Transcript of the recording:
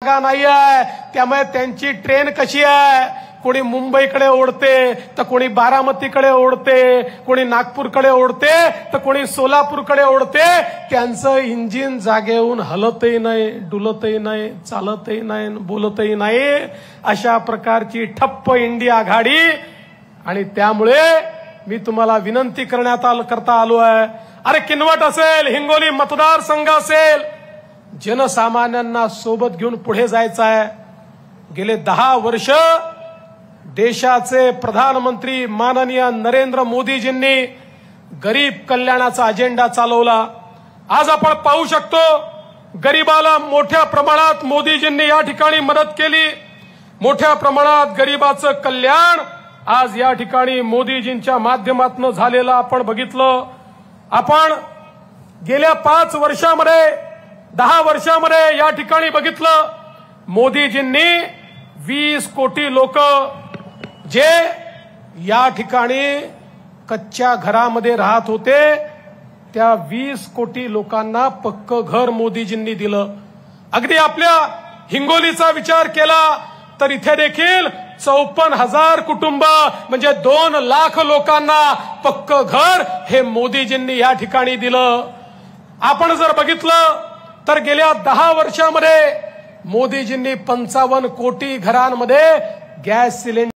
जागा नाही आहे, त्यामुळे त्यांची ट्रेन कशी आहे, कोणी मुंबईकडे ओढते तर कोणी बारामतीकडे ओढते, कोणी नागपूरकडे ओढते तर कोणी सोलापूरकडे ओढते. त्यांचं इंजिन जागेहून हलतही नाही, डुलतही नाही, चालतही नाही, बोलतही नाही. अशा प्रकारची ठप्प इंडिया आघाडी. आणि त्यामुळे मी तुम्हाला विनंती करता आलो आहे, अरे किनवट असेल, हिंगोली मतदारसंघ असेल, जनसामान्यांना सोबत घेऊन पुढे जायचं आहे. गेले 10 वर्ष देशाचे प्रधानमंत्री माननीय नरेंद्र मोदीजींनी गरीब कल्याणाचा अजेंडा चालवला. आज आपण पाहू शकतो गरीबाला मोठ्या प्रमाणात मोदीजींनी या ठिकाणी मदत केली. मोठ्या प्रमाणात गरीबाचं कल्याण आज या ठिकाणी मोदीजींच्या माध्यमातून झालेलं आपण बघितलं. आपण गेल्या 5 वर्षामध्ये 10 वर्षामध्ये या ठिकाणी बघितलं, मोदीजींनी 20 कोटी लोक जे या ठिकाणी कच्च्या घरामध्ये राहत होते, त्या 20 कोटी लोकांना पक्क घर मोदीजींनी दिलं. अगदी आपल्या हिंगोलीचा विचार केला तर इथे देखील 54,000 कुटुंब म्हणजे 2 लाख लोकांना पक्क घर हे मोदीजींनी या ठिकाणी दिलं. आपण जर बघितलं तर गेल्या 10 वर्षामध्ये मोदीजींनी 55 कोटी घरांमध्ये गॅस सिलेंडर